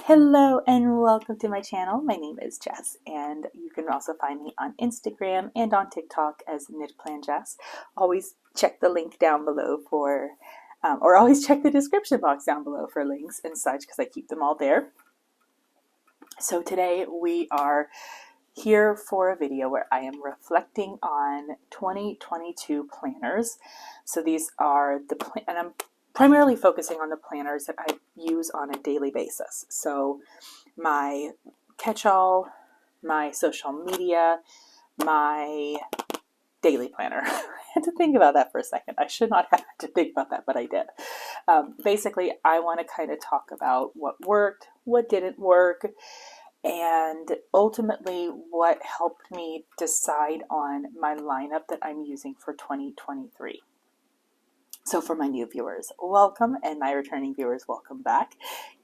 Hello and welcome to my channel. My name is Jess and you can also find me on Instagram and on TikTok as Knit Plan Jess. Always check the link down below for, or always check the description box down below for links and such because I keep them all there. So today we are here for a video where I am reflecting on 2022 planners. So these are and I'm primarily focusing on the planners that I use on a daily basis. So my catch-all, my social media, my daily planner. I had to think about that for a second. I should not have to think about that, but I did. Basically, I want to kind of talk about what worked, what didn't work, and ultimately what helped me decide on my lineup that I'm using for 2023. So for my new viewers, welcome, and my returning viewers, welcome back.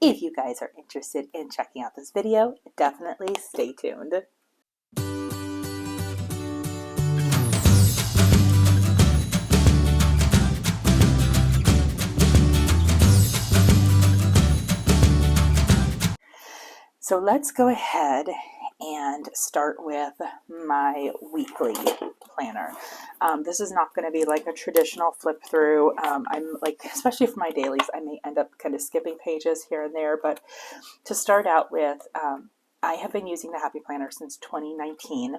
If you guys are interested in checking out this video, definitely stay tuned. So let's go ahead and start with my weekly planner. This is not going to be like a traditional flip through. I'm like, especially for my dailies, I may end up kind of skipping pages here and there, but to start out with, I have been using the Happy Planner since 2019.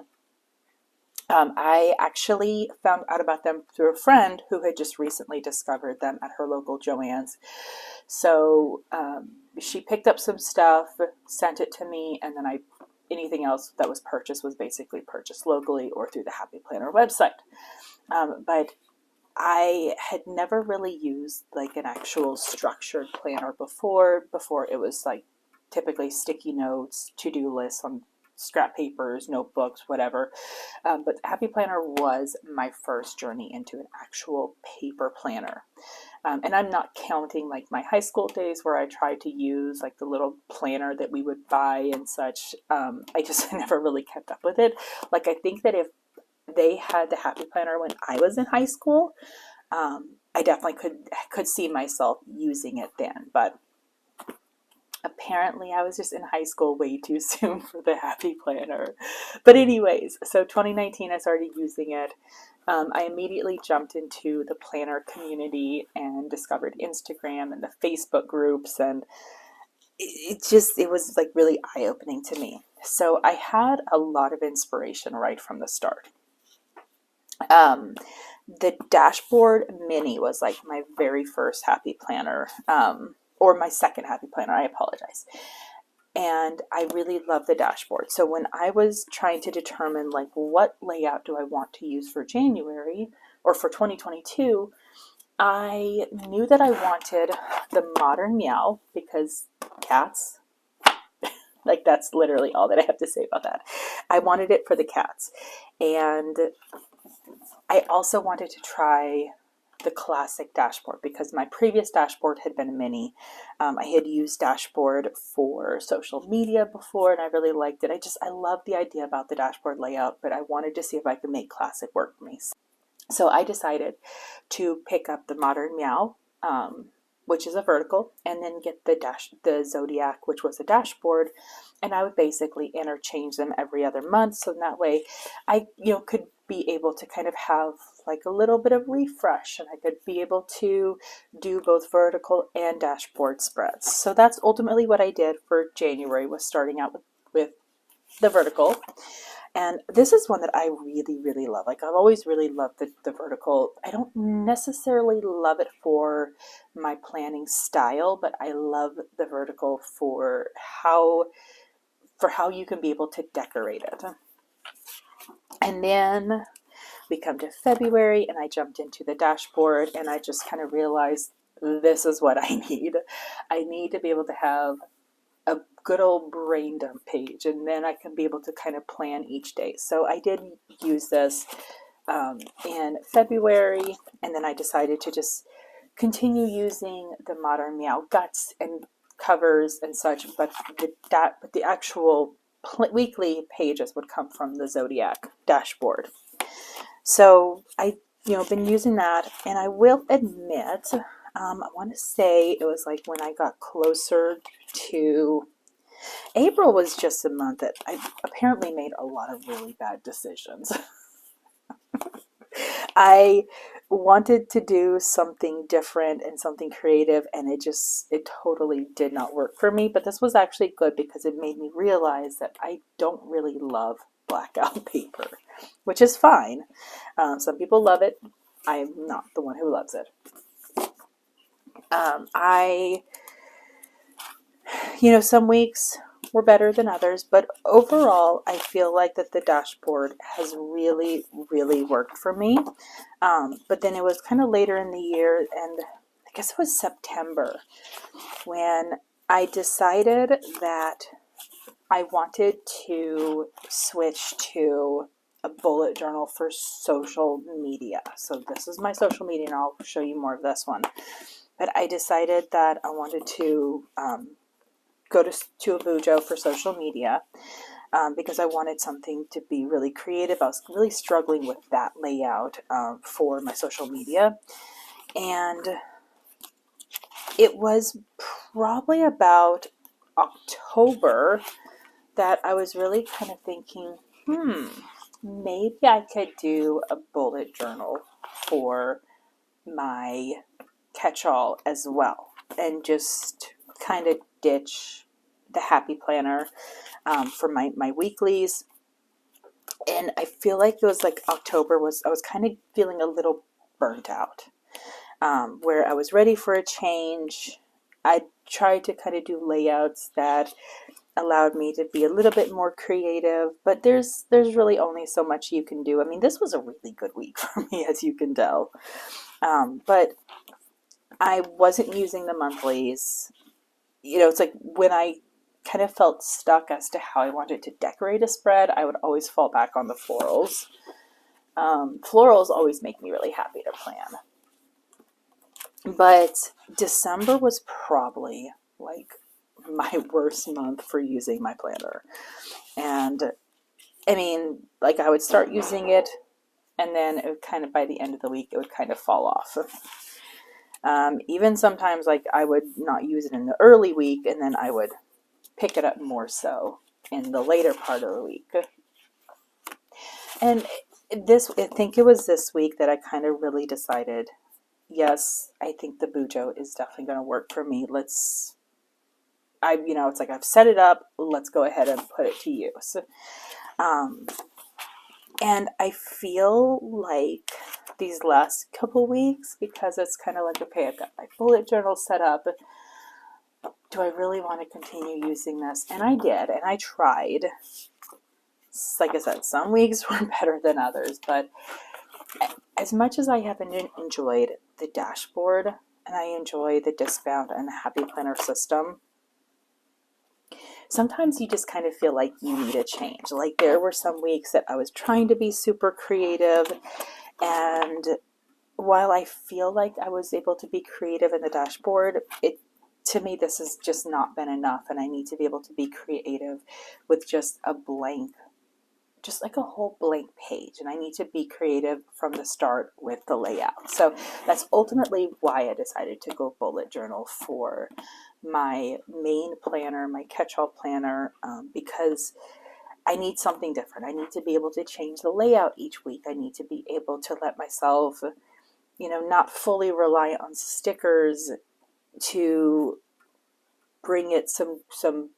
I actually found out about them through a friend who had just recently discovered them at her local Joann's. So she picked up some stuff, sent it to me, and then anything else that was purchased was basically purchased locally or through the Happy Planner website. But I had never really used like an actual structured planner before it was like typically sticky notes, to-do lists on scrap papers, notebooks, whatever. But Happy Planner was my first journey into an actual paper planner. And I'm not counting like my high school days where I tried to use like the little planner that we would buy and such. I just never really kept up with it. Like I think that if they had the Happy Planner when I was in high school, I definitely could see myself using it then. But apparently I was just in high school way too soon for the Happy Planner. But anyways, so 2019 I started using it. I immediately jumped into the planner community and discovered Instagram and the Facebook groups, and it was like really eye-opening to me. So I had a lot of inspiration right from the start. The Dashboard Mini was like my very first Happy Planner, or my second Happy Planner, I apologize. And I really love the dashboard. So when I was trying to determine like what layout do I want to use for January or for 2022, I knew that I wanted the Modern Meow because cats, like that's literally all that I have to say about that. I wanted it for the cats. And I also wanted to try the classic dashboard because my previous dashboard had been a mini. I had used Dashboard for social media before and I really liked it. I love the idea about the dashboard layout, but I wanted to see if I could make classic work for me. So I decided to pick up the Modern Meow, which is a vertical, and then get the Zodiac, which was a dashboard, and I would basically interchange them every other month. So that way I could be able to kind of have like a little bit of refresh, and I could be able to do both vertical and dashboard spreads. So that's ultimately what I did for January, was starting out with the vertical. And this is one that I really, really love. Like I've always really loved the vertical. I don't necessarily love it for my planning style, but I love the vertical for how you can be able to decorate it. And then we come to February and I jumped into the dashboard and I just kind of realized this is what I need. I need to be able to have a good old brain dump page, and then I can be able to kind of plan each day. So I did use this in February, and then I decided to just continue using the Modern Meow guts and covers and such, but the actual weekly pages would come from the Zodiac dashboard. So I been using that, and I will admit, I want to say it was like when I got closer to April was just a month that I apparently made a lot of really bad decisions. I wanted to do something different and something creative, and it totally did not work for me. But this was actually good because it made me realize that I don't really love blackout paper, which is fine. Some people love it. I'm not the one who loves it. I, some weeks were better than others, but overall, I feel like that the dashboard has really, really worked for me. But then it was kind of later in the year, and I guess it was September, when I decided that I wanted to switch to a bullet journal for social media. So this is my social media, and I'll show you more of this one. But I decided that I wanted to go to a Bujo for social media because I wanted something to be really creative. I was really struggling with that layout for my social media. And it was probably about October that I was really kind of thinking, maybe I could do a bullet journal for my catch-all as well, and just kind of ditch the happy planner for my weeklies. And I feel like it was like October I was kind of feeling a little burnt out, where I was ready for a change. I tried to kind of do layouts that allowed me to be a little bit more creative, but there's really only so much you can do. I mean, this was a really good week for me, as you can tell. But I wasn't using the monthlies. It's like when I kind of felt stuck as to how I wanted to decorate a spread, I would always fall back on the florals. Florals always make me really happy to plan. But December was probably like my worst month for using my planner. And I mean, like I would start using it, and then it would kind of, by the end of the week, it would kind of fall off. Even sometimes, like I would not use it in the early week, and then I would pick it up more so in the later part of the week. And I think it was this week that I kind of really decided, yes, I think the Bujo is definitely going to work for me. It's like I've set it up. Let's go ahead and put it to use. And I feel like these last couple weeks, because it's kind of like, okay, I've got my bullet journal set up. Do I really want to continue using this? And I did, and I tried. Like I said, some weeks were better than others, but as much as I haven't enjoyed the dashboard, and I enjoy the Discbound and the Happy Planner system, sometimes you just kind of feel like you need a change. Like there were some weeks that I was trying to be super creative, and while I feel like I was able to be creative in the dashboard, to me, this has just not been enough, and I need to be able to be creative with just a blank, just like a whole blank page, and I need to be creative from the start with the layout. So that's ultimately why I decided to go bullet journal for my main planner, my catch-all planner, because I need something different. I need to be able to change the layout each week. I need to be able to let myself, not fully rely on stickers to bring it some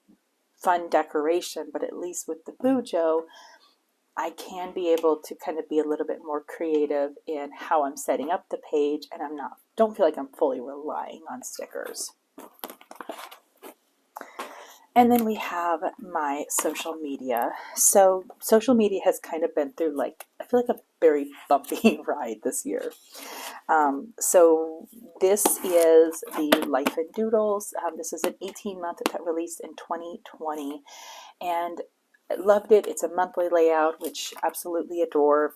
fun decoration, but at least with the Bujo, I can be able to kind of be a little bit more creative in how I'm setting up the page, and don't feel like I'm fully relying on stickers. And then we have my social media. So social media has kind of been through I feel like a very bumpy ride this year. So this is the Life in Doodles. This is an 18-month that got released in 2020, and I loved it. It's a monthly layout, which I absolutely adore.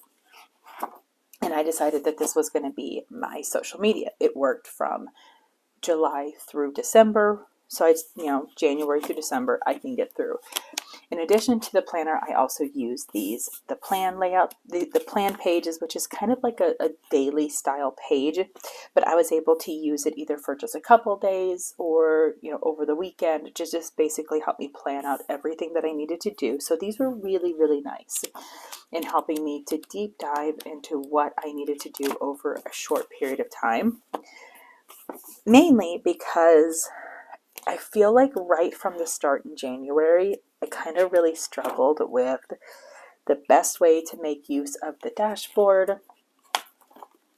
And I decided that this was going to be my social media. It worked from July through December. So January through December, I can get through. In addition to the planner, I also use the plan layout, the plan pages, which is kind of like a daily style page, but I was able to use it either for just a couple days or, over the weekend to just basically help me plan out everything that I needed to do. So these were really, really nice in helping me to deep dive into what I needed to do over a short period of time. Mainly because I feel like right from the start in January, I kind of really struggled with the best way to make use of the dashboard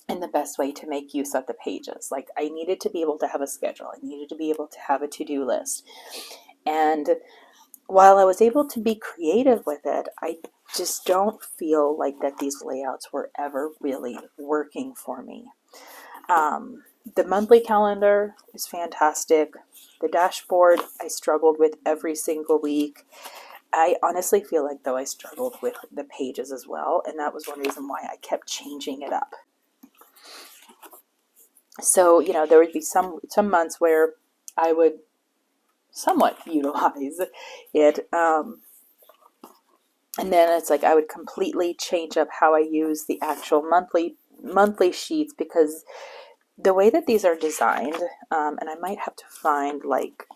and the best way to make use of the pages. Like, I needed to be able to have a schedule. I needed to be able to have a to-do list. And while I was able to be creative with it, I just don't feel like that these layouts were ever really working for me. The monthly calendar is fantastic. The dashboard I struggled with every single week. I honestly feel like though I struggled with the pages as well, and that was one reason why I kept changing it up. So, there would be some months where I would somewhat utilize it, and then it's like I would completely change up how I use the actual monthly sheets, because the way that these are designed, and I might have to find like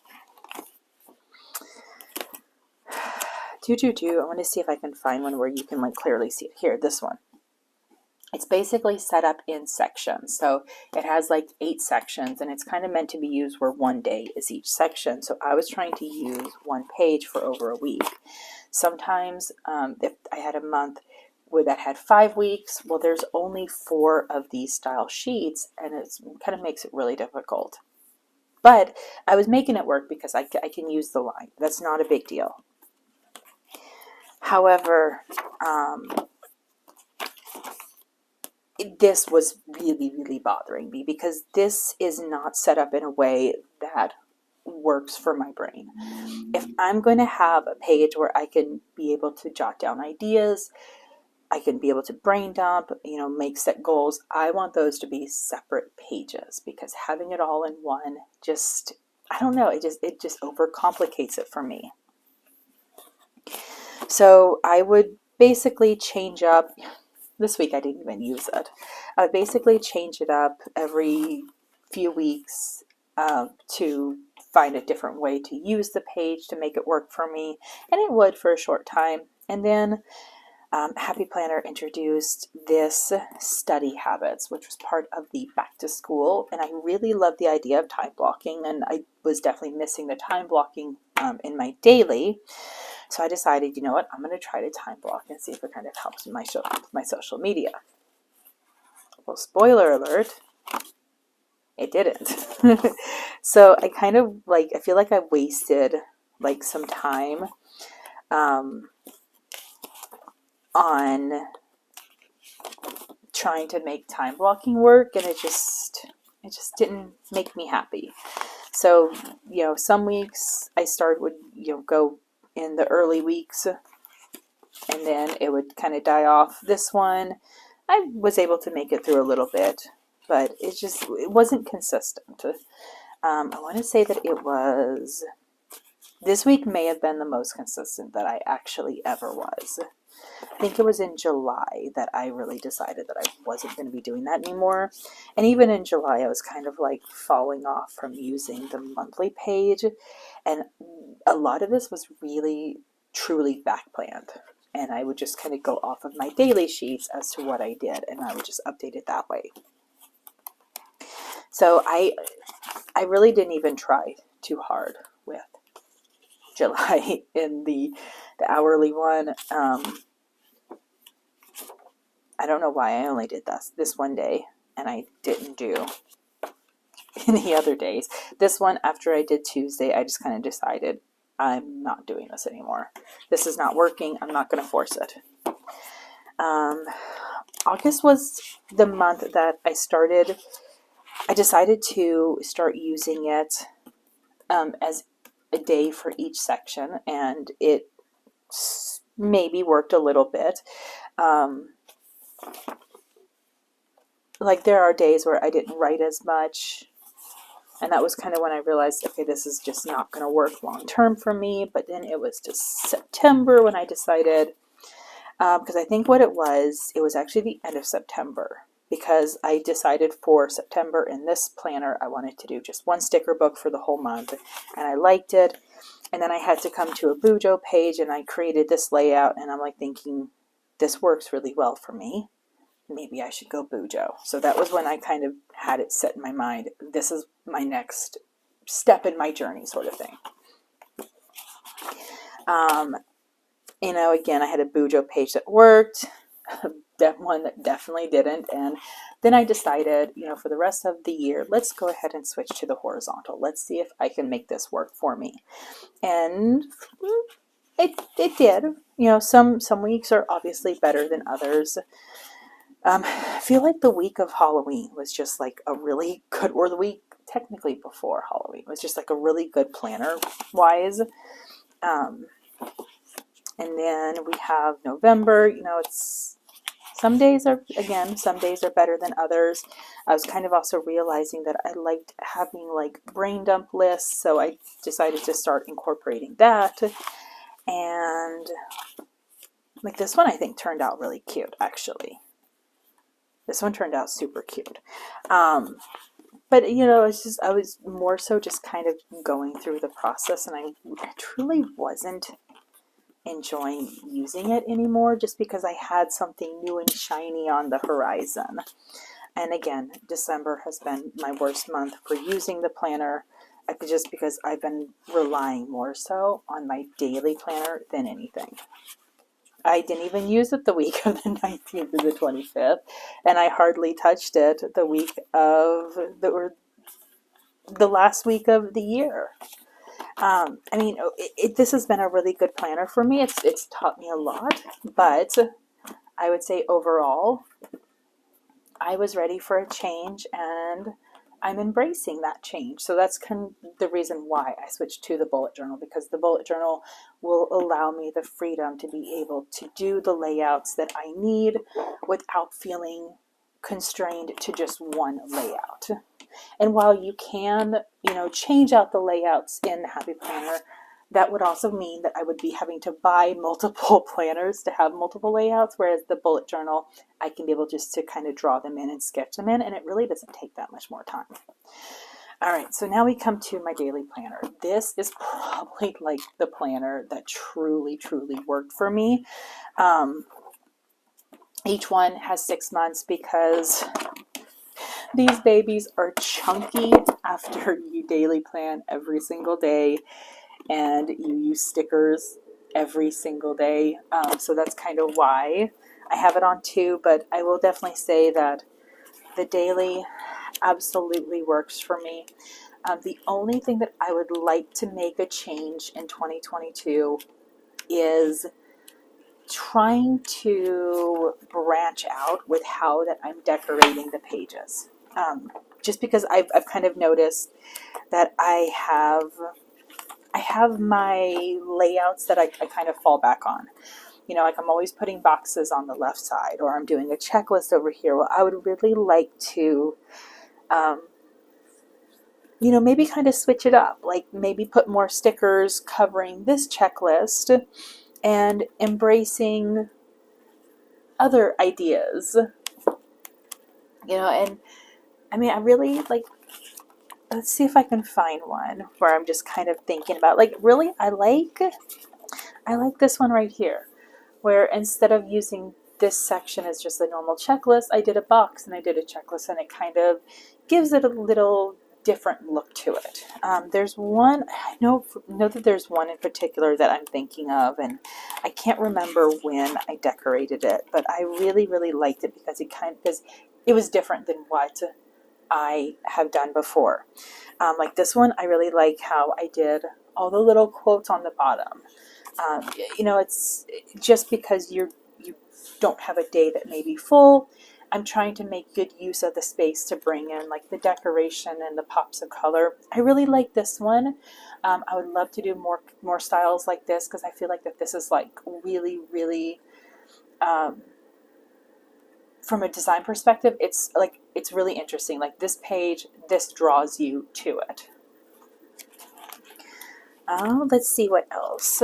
I want to see if I can find one where you can like clearly see it. Here, this one. It's basically set up in sections. So it has like 8 sections, and it's kind of meant to be used where one day is each section. So I was trying to use one page for over a week. Sometimes if I had a month that had 5 weeks, well, there's only 4 of these style sheets, and it kind of makes it really difficult. But I was making it work because I can use the line. That's not a big deal. However, this was really, really bothering me because this is not set up in a way that works for my brain. If I'm going to have a page where I can be able to jot down ideas, I can be able to brain dump, make set goals, I want those to be separate pages, because having it all in one just, I don't know, it just overcomplicates it for me. So I would basically change up. This week I didn't even use it. I would basically change it up every few weeks to find a different way to use the page to make it work for me, and it would for a short time. And then Happy Planner introduced this study habits, which was part of the back to school, and I really loved the idea of time blocking, and I was definitely missing the time blocking in my daily. So I decided, you know what, I'm going to try to time block and see if it kind of helps my social media. Well, spoiler alert, it didn't. So I kind of I feel like I wasted some time on trying to make time blocking work, and it just didn't make me happy. So, some weeks I would go in the early weeks, and then it would kind of die off. This one, I was able to make it through a little bit, but it wasn't consistent. I want to say that this week may have been the most consistent that I actually ever was. I think it was in July that I really decided that I wasn't going to be doing that anymore. And even in July, I was kind of falling off from using the monthly page. And a lot of this was really, truly back planned. And I would just kind of go off of my daily sheets as to what I did, and I would just update it that way. So I really didn't even try too hard with July in the hourly one. I don't know why I only did this one day, and I didn't do any other days. This one, after I did Tuesday, I just kind of decided I'm not doing this anymore. This is not working. I'm not going to force it. August was the month that I decided to start using it as a day for each section, and it maybe worked a little bit. There are days where I didn't write as much, And that was kind of when I realized, okay, this is just not going to work long term for me. But then it was just September when I decided, because I think what it was actually the end of September, because I decided for September in this planner, I wanted to do just one sticker book for the whole month, and I liked it. And then I had to come to a Bujo page, and I created this layout, and I'm like thinking, this works really well for me. Maybe I should go Bujo. So that was when I kind of had it set in my mind. This is my next step in my journey, sort of thing. Again, I had a Bujo page that worked, that one that definitely didn't. And then I decided, for the rest of the year, let's go ahead and switch to the horizontal. Let's see if I can make this work for me. And it did. Some weeks are obviously better than others. I feel like the week of Halloween was just like a really good, or the week technically before Halloween was just like a really good planner wise. And then we have November. It's some days are better than others. I was kind of also realizing that I liked having like brain dump lists, so I decided to start incorporating that. And like this one, I think turned out really cute, actually. This one turned out super cute. But it's just, I was more so just kind of going through the process, and I truly wasn't enjoying using it anymore, just because I had something new and shiny on the horizon. And again, December has been my worst month for using the planner, just because I've been relying more so on my daily planner than anything. I didn't even use it the week of the 19th to the 25th, and I hardly touched it the week of the last week of the year. This has been a really good planner for me. It's taught me a lot, but I would say overall, I was ready for a change, and I'm embracing that change. So that's kind of the reason why I switched to the bullet journal, because the bullet journal will allow me the freedom to be able to do the layouts that I need without feeling constrained to just one layout. And while you can, change out the layouts in the Happy Planner, that would also mean that I would be having to buy multiple planners to have multiple layouts, whereas the bullet journal, I can be able just to kind of draw them in and sketch them in, and it really doesn't take that much more time. All right, so now we come to my daily planner. This is probably like the planner that truly, truly worked for me. Each one has 6 months, because these babies are chunky after you daily plan every single day and you use stickers every single day. So that's kind of why I have it on 2, but I will definitely say that the daily absolutely works for me. The only thing that I would like to make a change in 2022 is trying to branch out with how that I'm decorating the pages. Just because I've kind of noticed that I have my layouts that I kind of fall back on. Like I'm always putting boxes on the left side, or I'm doing a checklist over here. Well, I would really like to, maybe kind of switch it up. Like maybe put more stickers covering this checklist and embracing other ideas. And I really like, let's see if I can find one where I'm just kind of thinking about, like, really, I like this one right here, where instead of using this section as just a normal checklist, I did a box and I did a checklist, and it kind of gives it a little different look to it. There's one, I know that there's one in particular that I'm thinking of, and I can't remember when I decorated it, but I really, really liked it because it was different than what I have done before. Like this one, I really like how I did all the little quotes on the bottom. It's just because you don't have a day that may be full. I'm trying to make good use of the space to bring in like the decoration and the pops of color. I really like this one. I would love to do more styles like this, because I feel like that this is like really, really from a design perspective, it's like, it's really interesting. Like this page, this draws you to it. Let's see what else.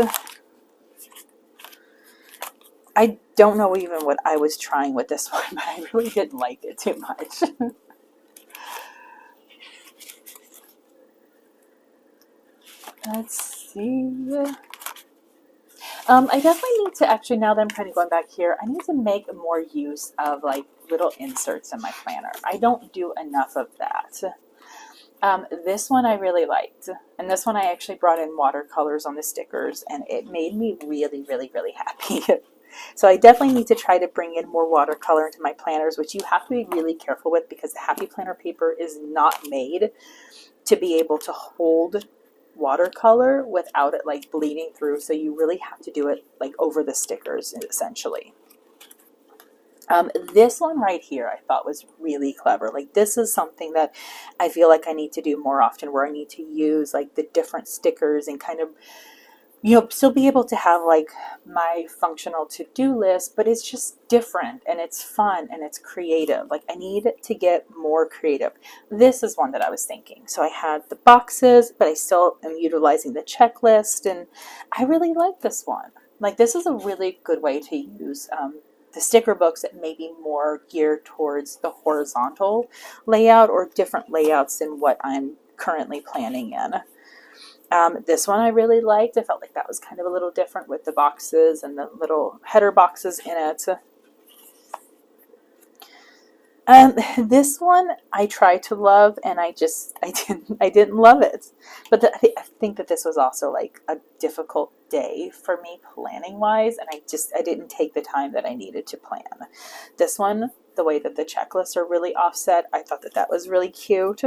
I don't know even what I was trying with this one, but I really didn't like it too much. Let's see. I definitely need to actually, now that I'm kind of going back here, I need to make more use of like little inserts in my planner. I don't do enough of that. This one I really liked, and this one I actually brought in watercolors on the stickers, and it made me really, really, really happy. So I definitely need to try to bring in more watercolor into my planners, which you have to be really careful with because the Happy Planner paper is not made to be able to hold watercolor without it like bleeding through. So you really have to do it like over the stickers essentially. This one right here I thought was really clever. Like this is something that I feel like I need to do more often, where I need to use like the different stickers and kind of, you know, still be able to have like my functional to-do list, but it's just different and it's fun and it's creative. Like I need to get more creative. This is one that I was thinking. So I had the boxes, but I still am utilizing the checklist, and I really like this one. Like this is a really good way to use the sticker books that may be more geared towards the horizontal layout or different layouts than what I'm currently planning in. This one I really liked. I felt like that was kind of a little different with the boxes and the little header boxes in it. This one I tried to love, and I didn't love it. But I think that this was also like a difficult day for me planning wise, and I didn't take the time that I needed to plan. This one, the way that the checklists are really offset, I thought that that was really cute.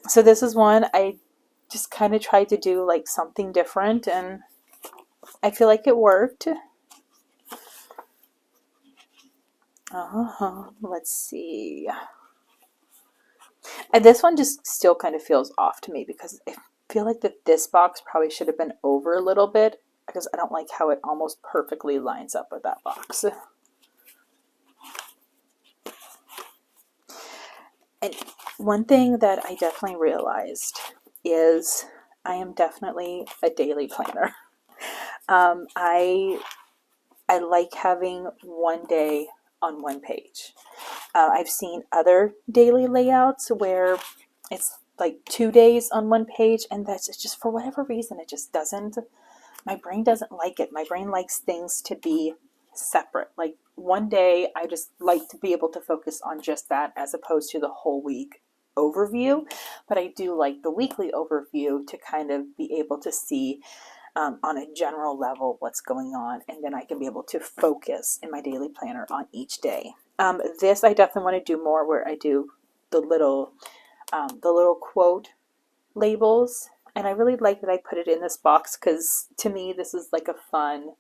So this is one I just kind of tried to do like something different, and I feel like it worked. Let's see. And this one just still kind of feels off to me because I feel like that this box probably should have been over a little bit, because I don't like how it almost perfectly lines up with that box. And one thing that I definitely realized is I am definitely a daily planner. I like having one day on one page. I've seen other daily layouts where it's like 2 days on one page, and that's just, for whatever reason, it just doesn't, my brain doesn't like it. My brain likes things to be separate. Like one day, I just like to be able to focus on just that as opposed to the whole week overview. But I do like the weekly overview to kind of be able to see on a general level what's going on, and then I can be able to focus in my daily planner on each day. This I definitely want to do more, where I do the little quote labels, and I really like that I put it in this box because to me this is like a fun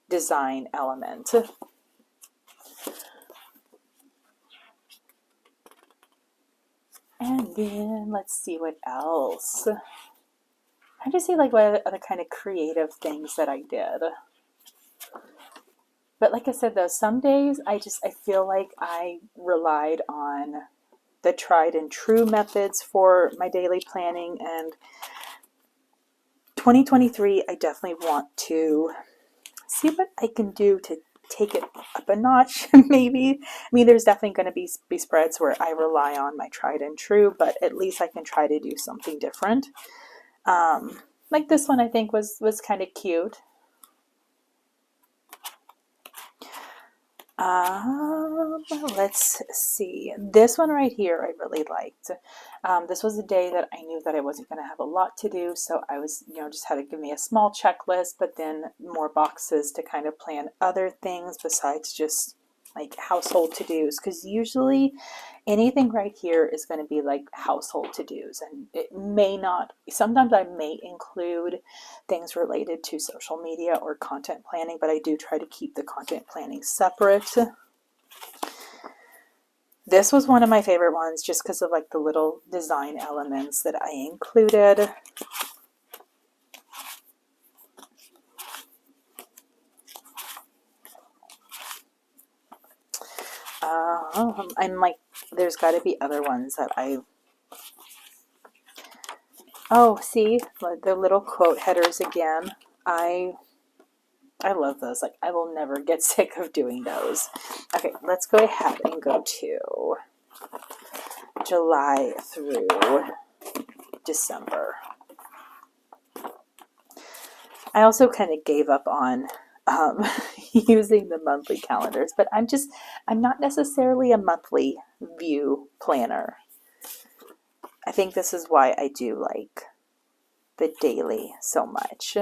design element. And then let's see what else. I just see like what other kind of creative things that I did. But like I said though, some days I feel like I relied on the tried and true methods for my daily planning, and 2023 I definitely want to see what I can do to take it up a notch. Maybe, I mean, there's definitely going to be spreads where I rely on my tried and true, but at least I can try to do something different. Like this one I think was kind of cute. Let's see. This one right here I really liked. This was a day that I knew that I wasn't going to have a lot to do, so I was, just had to give me a small checklist, but then more boxes to kind of plan other things besides just like household to-dos, because usually anything right here is going to be like household to-dos, and it may not, sometimes I may include things related to social media or content planning, but I do try to keep the content planning separate. This was one of my favorite ones just because of like the little design elements that I included. I'm like, there's got to be other ones that oh, see, the little quote headers again. I love those. Like, I will never get sick of doing those. Okay, let's go ahead and go to July through December. I also kind of gave up on using the monthly calendars, but I'm not necessarily a monthly view planner. I think this is why I do like the daily so much.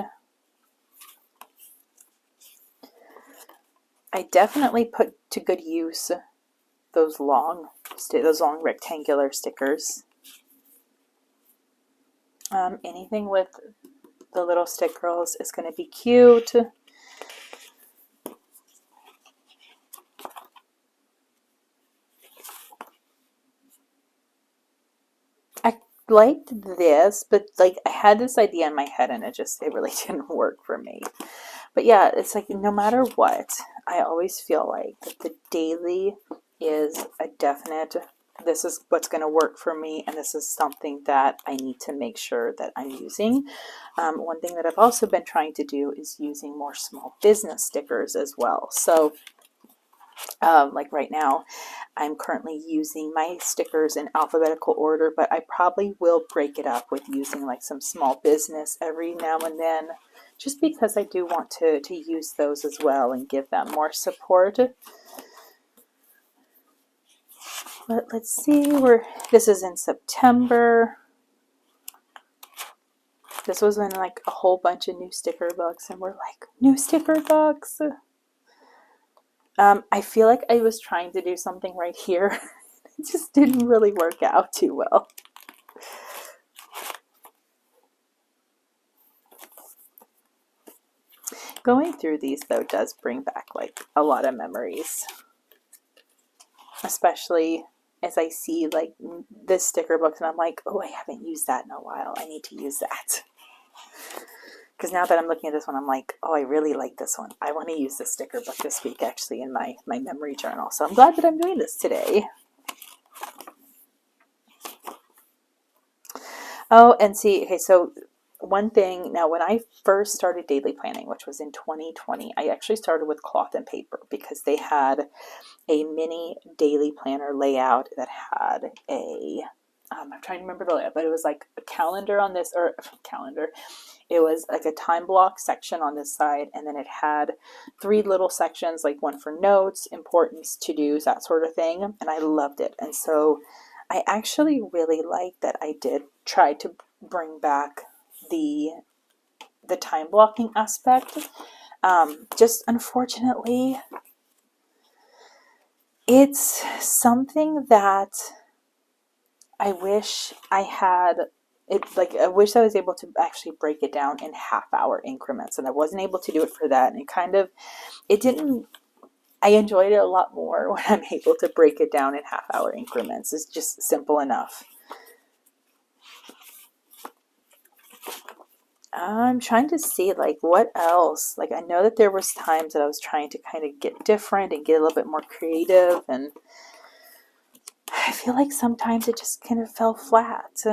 I definitely put to good use those long rectangular stickers. Anything with the little stick girls is going to be cute. I liked this, but like I had this idea in my head and it really didn't work for me. But yeah, it's like no matter what, I always feel like that the daily is a definite, this is what's going to work for me, and this is something that I need to make sure that I'm using. One thing that I've also been trying to do is using more small business stickers as well. So like right now, I'm currently using my stickers in alphabetical order, but I probably will break it up with using like some small business every now and then, just because I do want to use those as well and give them more support. But let's see, this is in September. This was when like a whole bunch of new sticker books, and we're like, new sticker books. I feel like I was trying to do something right here. It just didn't really work out too well. Going through these though does bring back like a lot of memories, especially as I see like this sticker book and I'm like, oh, I haven't used that in a while. I need to use that. Because now that I'm looking at this one, I'm like, oh, I really like this one. I want to use this sticker book this week actually in my memory journal. So I'm glad that I'm doing this today. Oh, and see, okay, so one thing, now when I first started daily planning, which was in 2020, I actually started with cloth and paper because they had a mini daily planner layout that had I'm trying to remember the layout, but it was like a calendar on this, or calendar. It was like a time block section on this side, and then it had 3 little sections, like one for notes, importance, to-dos, that sort of thing, and I loved it. And so I actually really like that I did try to bring back the time blocking aspect. Just unfortunately, it's something that I wish I had I wish I was able to actually break it down in half-hour increments, and I wasn't able to do it for that. And I enjoyed it a lot more when I'm able to break it down in half-hour increments. It's just simple enough. I'm trying to see like what else. Like I know that there was times that I was trying to kind of get different and get a little bit more creative, and I feel like sometimes it just kind of fell flat.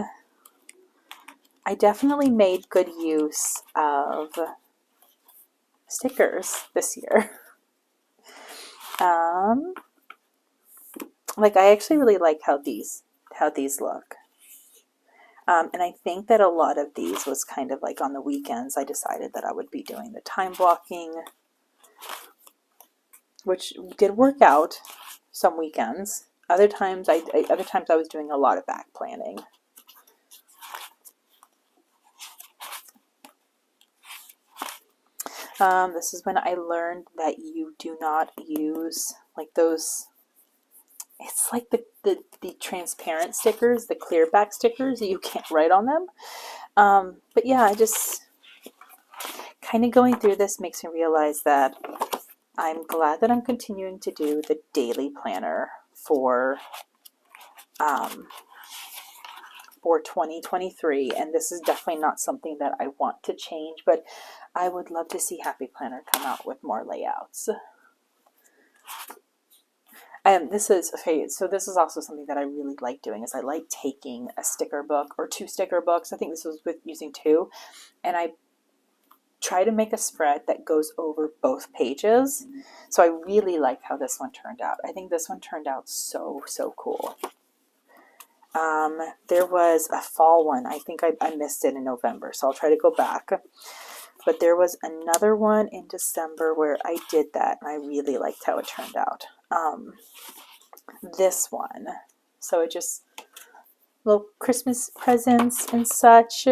I definitely made good use of stickers this year. Like I actually really like how these look. And I think that a lot of these was kind of like on the weekends I decided that I would be doing the time blocking, which did work out some weekends. Other times I was doing a lot of back planning. This is when I learned that you do not use like those, it's like the transparent stickers, the clear back stickers, you can't write on them. But yeah, I just kind of going through this makes me realize that I'm glad that I'm continuing to do the daily planner for 2023, and this is definitely not something that I want to change, but I would love to see Happy Planner come out with more layouts. This is okay. So this is also something that I really like doing. Is I like taking a sticker book or 2 sticker books. I think this was with using 2, and I try to make a spread that goes over both pages. So I really like how this one turned out. I think this one turned out so cool. There was a fall one. I think I missed it in November, so I'll try to go back. But there was another one in December where I did that, and I really liked how it turned out. This one. So it just, little Christmas presents and such.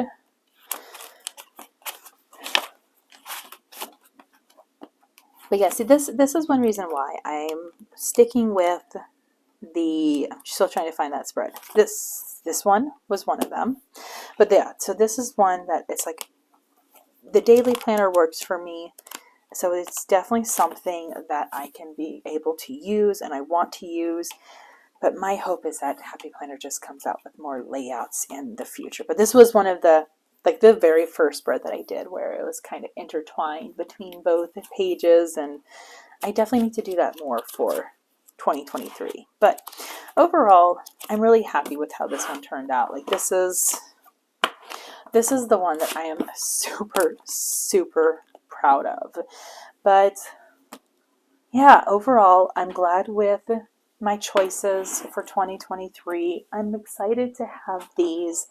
But yeah, see, this is one reason why I'm sticking with I'm still trying to find that spread. This one was one of them. But yeah, so this is one that it's like the daily planner works for me. So it's definitely something that I can be able to use and I want to use. But my hope is that Happy Planner just comes out with more layouts in the future. But this was one of the very first spread that I did where it was kind of intertwined between both pages, and I definitely need to do that more for 2023. But overall, I'm really happy with how this one turned out. Like this is the one that I am super proud of. But yeah, overall, I'm glad with my choices for 2023. I'm excited to have these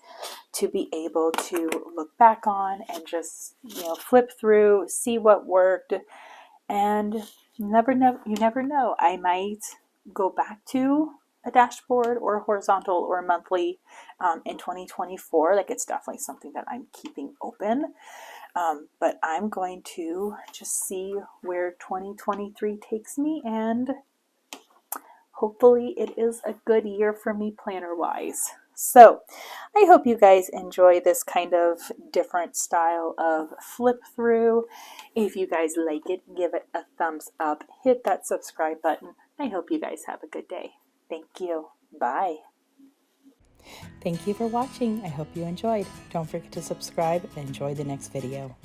to be able to look back on and just, flip through, see what worked, and you never know. I might go back to a dashboard or a horizontal or a monthly in 2024. Like it's definitely something that I'm keeping open. But I'm going to just see where 2023 takes me, and hopefully it is a good year for me planner wise. So I hope you guys enjoy this kind of different style of flip through. If you guys like it, give it a thumbs up, hit that subscribe button. I hope you guys have a good day. Thank you. Bye. Thank you for watching. I hope you enjoyed. Don't forget to subscribe and enjoy the next video.